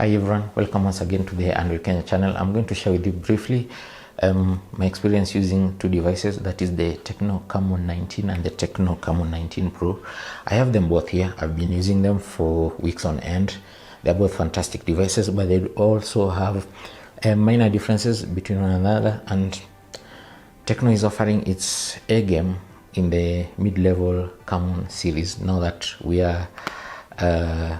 Hi everyone, welcome once again to the Android Kenya channel. I'm going to share with you briefly my experience using two devices, that is the Tecno Camon 19 and the Tecno Camon 19 Pro. I have them both here. I've been using them for weeks on end. They're both fantastic devices, but they also have minor differences between one another, and Tecno is offering its A game in the mid-level Camon series now that we are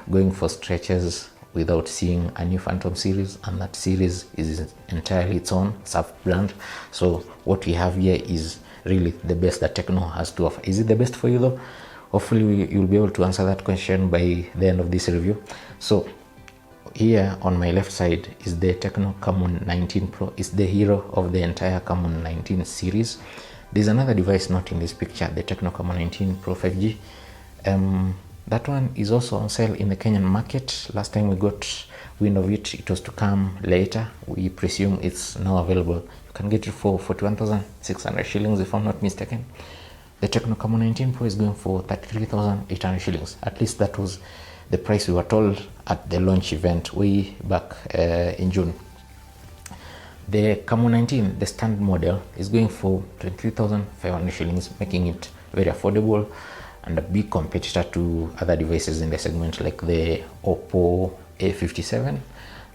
going for stretches without seeing a new Phantom series, and that series is entirely its own sub-brand. So what we have here is really the best that Tecno has to offer. Is it the best for you though? Hopefully you'll be able to answer that question by the end of this review. So here on my left side is the Tecno Camon 19 Pro. It's the hero of the entire Camon 19 series. There's another device not in this picture, the Tecno Camon 19 Pro 5G. That one is also on sale in the Kenyan market. Last time we got wind of it, it was to come later. We presume it's now available. You can get it for 41,600 shillings if I'm not mistaken. The Tecno Camon 19 Pro is going for 33,800 shillings. At least that was the price we were told at the launch event way back in June. The Camon 19, the standard model, is going for 23,500 shillings, making it very affordable and a big competitor to other devices in the segment like the Oppo A57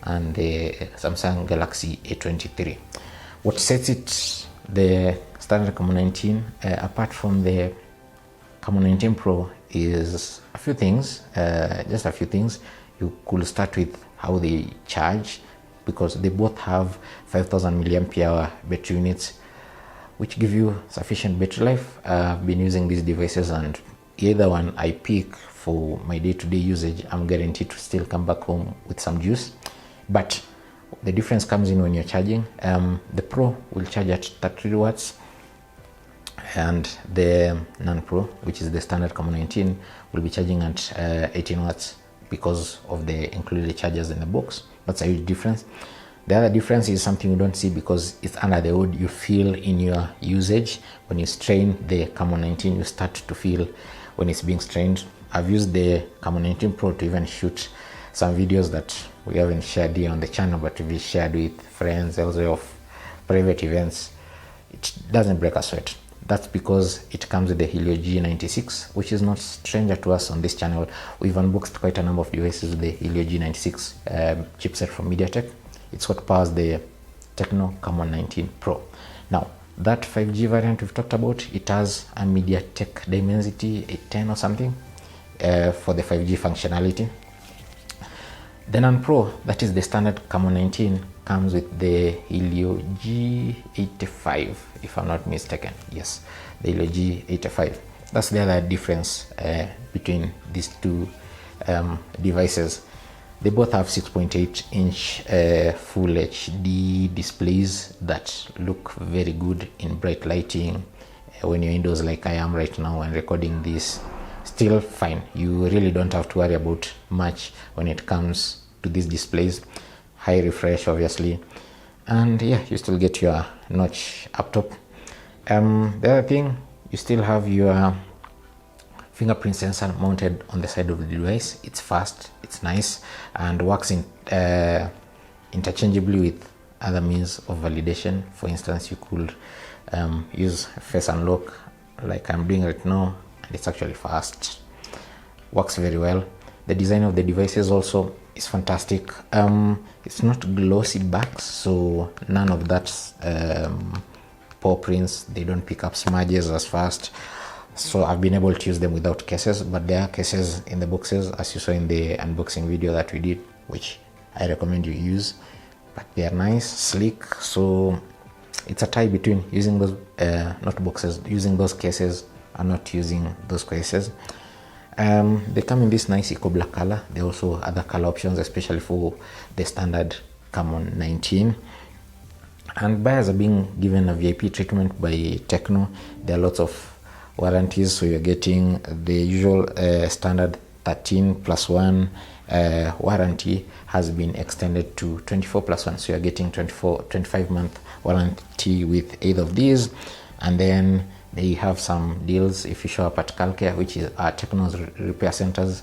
and the Samsung Galaxy A23. What sets it, the standard Camon 19, apart from the Camon 19 Pro, is a few things, just a few things. You could start with how they charge, because they both have 5,000 mAh battery units, which give you sufficient battery life. I've been using these devices, and either one I pick for my day-to-day usage, I'm guaranteed to still come back home with some juice. But the difference comes in when you're charging. The Pro will charge at 30 watts, and the non-Pro, which is the standard Camon 19, will be charging at 18 watts because of the included chargers in the box. That's a huge difference. The other difference is something you don't see because it's under the hood. You feel in your usage when you strain the Camon 19, you start to feel when it's being strained. I've used the Camon 19 Pro to even shoot some videos that we haven't shared here on the channel, but we shared with friends also of private events. It doesn't break a sweat. That's because it comes with the Helio G96, which is not stranger to us on this channel. We've unboxed quite a number of devices with the Helio G96 chipset from MediaTek. It's what powers the Tecno Camon 19 Pro. Now, that 5G variant we've talked about, it has a MediaTek Dimensity 810 or something for the 5G functionality. The non-Pro, that is the standard Camon 19, comes with the Helio G85, if I'm not mistaken. Yes, the Helio G85. That's the other difference between these two devices. They both have 6.8-inch full HD displays that look very good in bright lighting. When you're indoors like I am right now and recording this, still fine. You really don't have to worry about much when it comes to these displays. High refresh, obviously, and yeah, you still get your notch up top. The other thing, you still have your fingerprint sensor mounted on the side of the device. It's fast, it's nice, and works interchangeably with other means of validation. For instance, you could use face unlock like I'm doing right now, and it's actually fast, works very well. The design of the devices also is fantastic. It's not glossy backs, so none of that paw prints. They don't pick up smudges as fast, so I've been able to use them without cases. But there are cases in the boxes, as you saw in the unboxing video that we did, which I recommend you use. But they are nice, sleek, so it's a tie between using those not boxes, using those cases and not using those cases. They come in this nice eco black color. There are also other color options, especially for the standard Camon 19. And buyers are being given a VIP treatment by Tecno. There are lots of warranties, so you're getting the usual standard 13+1 warranty has been extended to 24+1. So you're getting 25-month warranty with either of these, and then they have some deals if you show up at Calcare, which is Tecno's repair centers.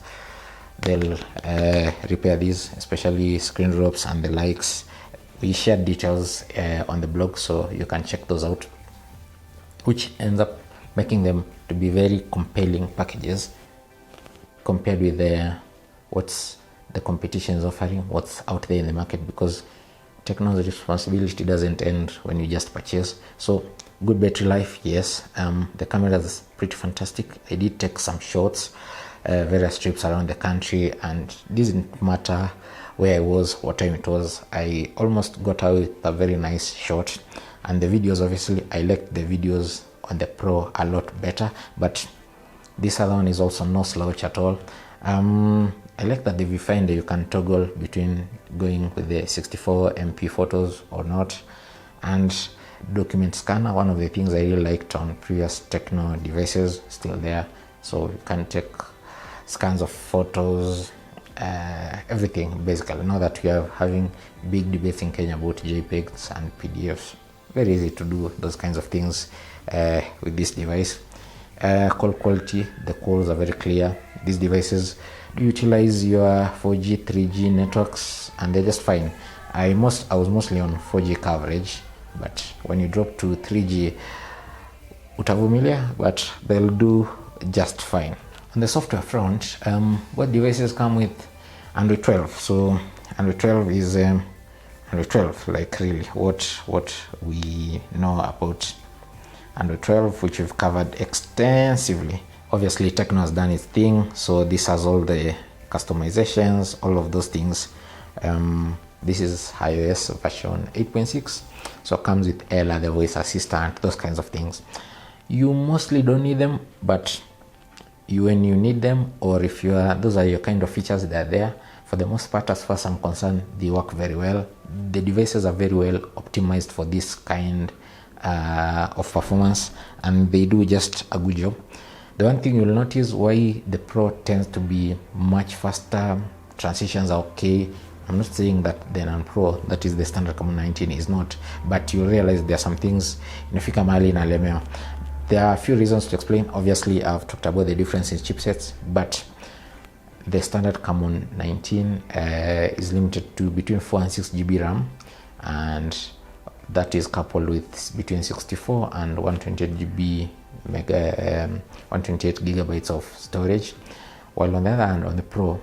they'll repair these, especially screen drops and the likes. We share details on the blog, so you can check those out, which ends up making them to be very compelling packages compared with what's the competition is offering, what's out there in the market, because Tecno's responsibility doesn't end when you just purchase. So good battery life, yes. The camera is pretty fantastic. I did take some shots, various trips around the country, and it didn't matter where I was, what time it was. I almost got out with a very nice shot. And the videos, obviously I liked the videos on the Pro a lot better, but this other one is also no slouch at all. I like that the viewfinder, you can toggle between going with the 64 MP photos or not, and document scanner, one of the things I really liked on previous Tecno devices, still there. So you can take scans of photos, everything basically. Now that we are having big debates in Kenya about JPEGs and PDFs, very easy to do those kinds of things with this device. Call quality, the calls are very clear. These devices utilize your 4G 3G networks and they're just fine. I was mostly on 4G coverage, but when you drop to 3G utavumilia, but they'll do just fine. On the software front, what devices come with Android 12? So Android 12 is Android 12, like really what we know about Android 12, which we've covered extensively. Obviously Tecno has done its thing, so this has all the customizations, all of those things. This is iOS version 8.6, so it comes with Ella, the voice assistant, those kinds of things. You mostly don't need them, but when you need them, or if you are, those are your kind of features that are there. For the most part, as far as I'm concerned, they work very well. The devices are very well optimized for this kind of performance, and they do just a good job. The one thing you'll notice why the Pro tends to be much faster, transitions are okay. I'm not saying that the non-Pro, that is the standard Camon 19, is not, but you'll realize there are some things in Fika Mali and Alemeo. There are a few reasons to explain. Obviously, I've talked about the difference in chipsets, but the standard Camon 19 is limited to between 4 and 6 GB RAM, and that is coupled with between 64 and 128 GB 128 gigabytes of storage, while on the other hand, on the Pro,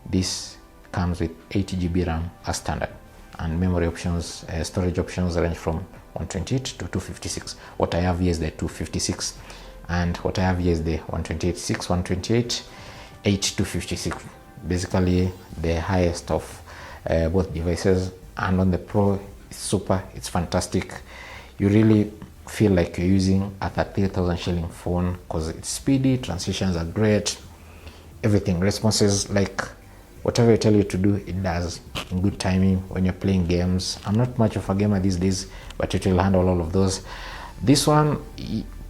this comes with 80 GB RAM as standard, and memory options, storage options range from 128 to 256. What I have here is the 256, and what I have here is the 128 6, 128 8, 256, basically the highest of both devices. And on the Pro, it's super, it's fantastic. You really feel like you're using a 30,000 shilling phone because it's speedy, transitions are great, everything, responses, like whatever I tell you to do, it does in good timing when you're playing games. I'm not much of a gamer these days, but it will handle all of those. This one,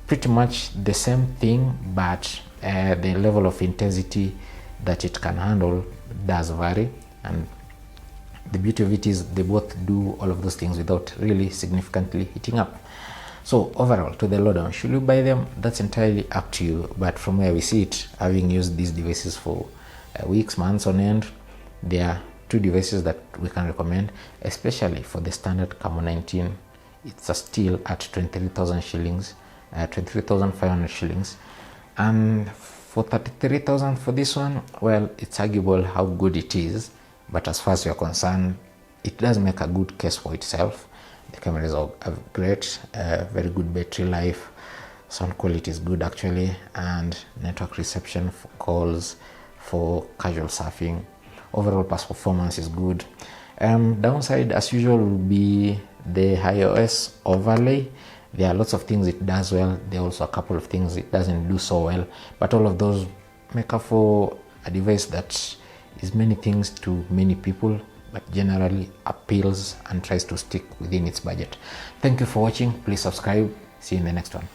pretty much the same thing, but the level of intensity that it can handle does vary, and the beauty of it is they both do all of those things without really significantly heating up. So overall, to the lowdown, should you buy them? That's entirely up to you, but from where we see it, having used these devices for weeks, months on end, there are two devices that we can recommend, especially for the standard Camon 19. It's a steal at 23,000 shillings, 23,500 shillings, and for 33,000 for this one, well, it's arguable how good it is, but as far as you're concerned, it does make a good case for itself. The cameras are great, very good battery life, sound quality is good actually, and network reception for calls, for casual surfing. Overall performance is good. Downside, as usual, will be the iOS overlay. There are lots of things it does well. There are also a couple of things it doesn't do so well, but all of those make up for a device that is many things to many people, but generally appeals and tries to stick within its budget. Thank you for watching. Please subscribe. See you in the next one.